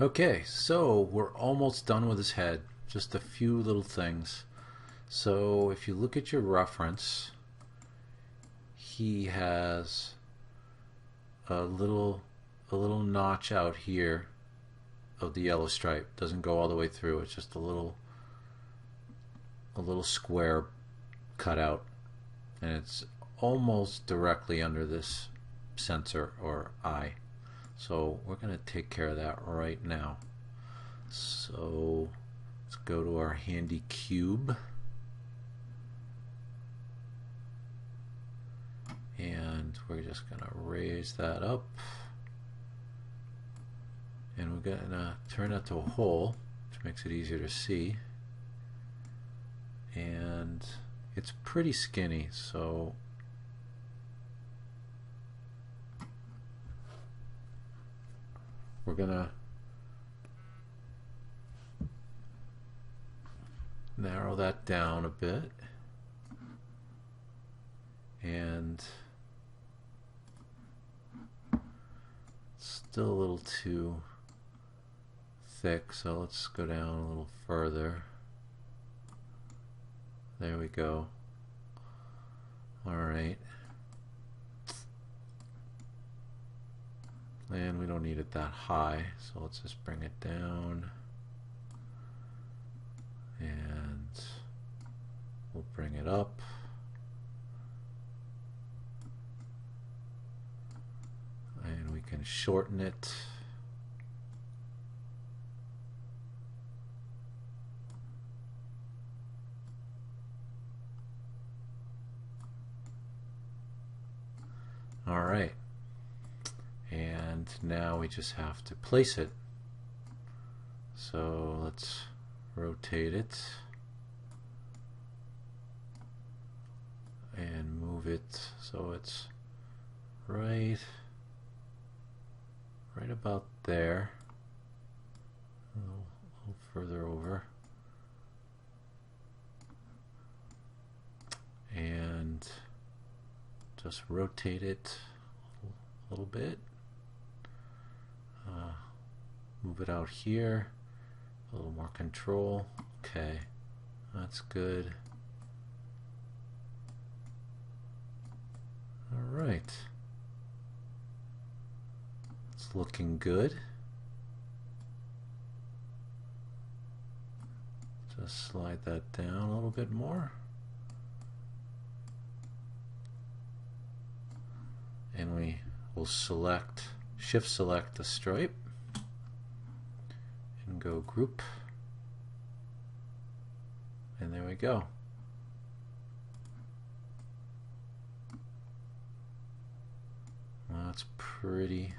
Okay, so we're almost done with his head. Just a few little things. So if you look at your reference, he has a little a little notch out here of the yellow stripe. Doesn't go all the way through. It's just a little square cut out, and it's almost directly under this sensor or eye. So we're going to take care of that right now. So let's go to our handy cube, and we're just going to raise that up, and we're going to turn that to a hole, which makes it easier to see. And it's pretty skinny, so we're gonna narrow that down a bit, and still a little too thick, so let's go down a little further. There we go. Alright. And we don't need it that high, so let's just bring it down. And we'll bring it up. And we can shorten it. Alright, and now we just have to place it. So let's rotate it and move it so it's right about there, a little further over, and just rotate it a little bit, move it out here, a little more control. Okay, that's good. Alright, it's looking good. Just slide that down a little bit more. And we will shift select the stripe and go group, and there we go. Well, that's pretty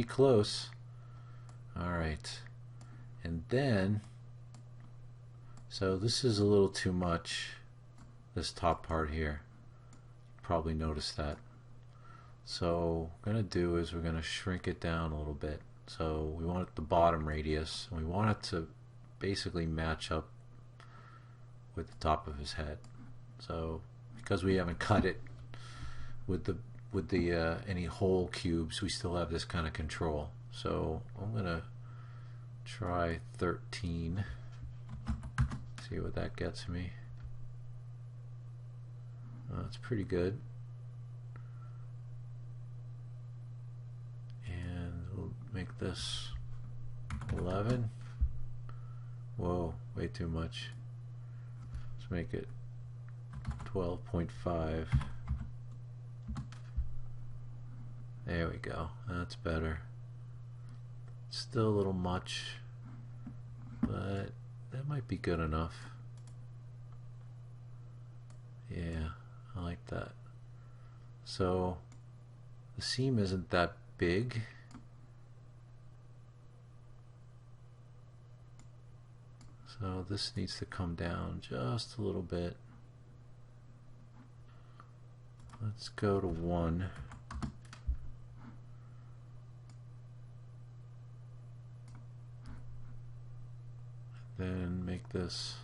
close. Alright, and then so this is a little too much, this top part here. You probably noticed that. So what we're going to do is we're going to shrink it down a little bit. So we want the bottom radius, and we want it to basically match up with the top of his head. So because we haven't cut it with the any whole cubes, we still have this kind of control. So I'm going to try 13. See what that gets me. That's pretty good. Make this 11. Whoa, way too much. Let's make it 12.5. There we go. That's better. Still a little much, but that might be good enough. Yeah, I like that. So the seam isn't that big. So this needs to come down just a little bit. Let's go to 1. Then make this,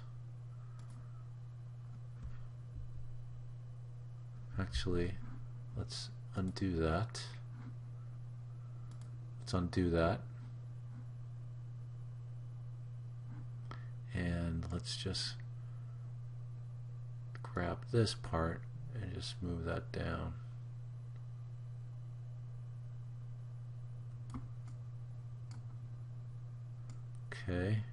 actually, let's undo that. Let's undo that. let's just grab this part and just move that down. Okay.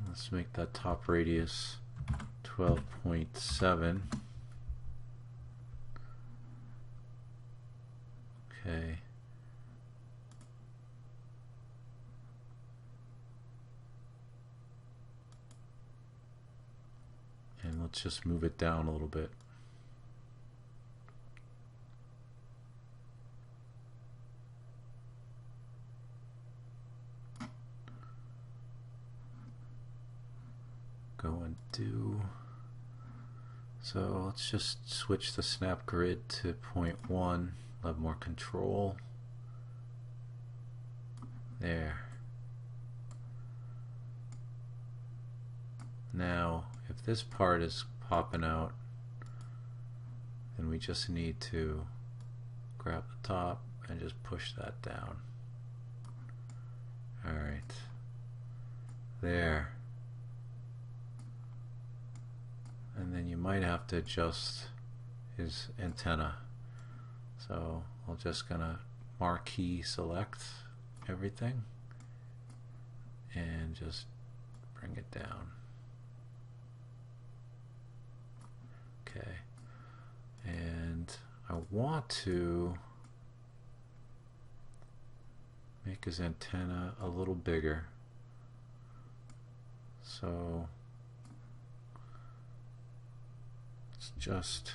Let's make that top radius 12.7. Okay. And let's just move it down a little bit. Go and do. So let's just switch the snap grid to 0.1. Have more control. There. Now, if this part is popping out, then we just need to grab the top and just push that down. Alright. There. And then you might have to adjust his antenna. So we're just gonna marquee select everything and just bring it down. Okay. And I want to make his antenna a little bigger. So let's just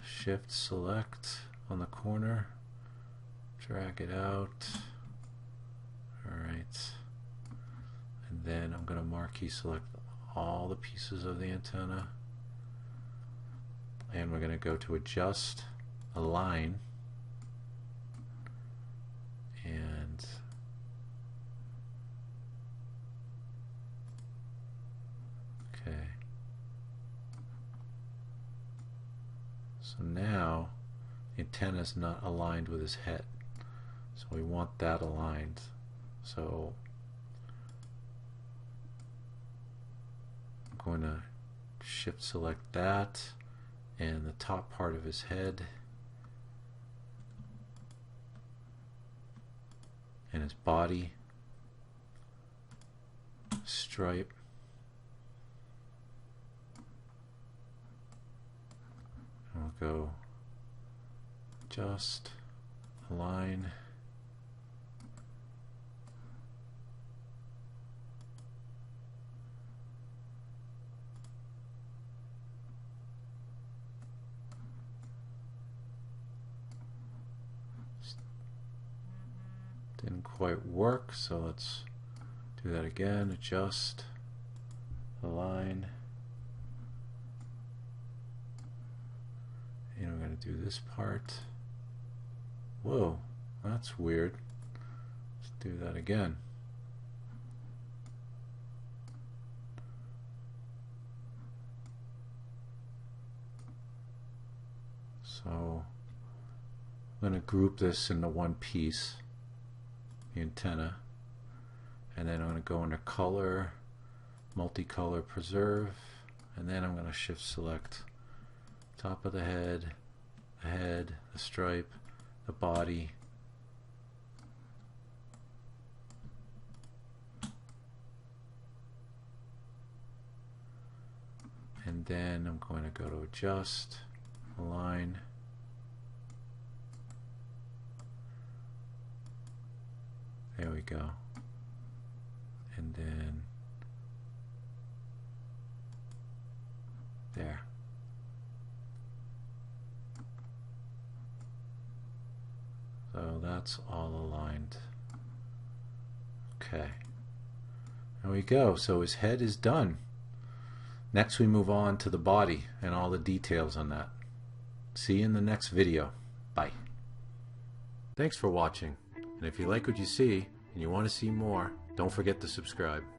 shift select on the corner, drag it out. Alright. And then I'm going to marquee select all the pieces of the antenna. And we're going to go to adjust, align, and okay. So now the antenna is not aligned with his head. So we want that aligned. So I'm going to shift select that and the top part of his head and his body, stripe, and we'll go just align, didn't quite work, so let's do that again. Adjust, align, and we're going to do this part. Whoa, that's weird. Let's do that again. So I'm going to group this into one piece, the antenna, and then I'm going to go into color, multicolor, preserve, and then I'm going to shift select top of the head, the stripe, the body, and then I'm going to go to adjust, align, there we go, and then there. So that's all aligned. Okay, there we go. So his head is done. Next we move on to the body and all the details on that. See you in the next video. Bye. Thanks for watching. And if you like what you see and you want to see more, don't forget to subscribe.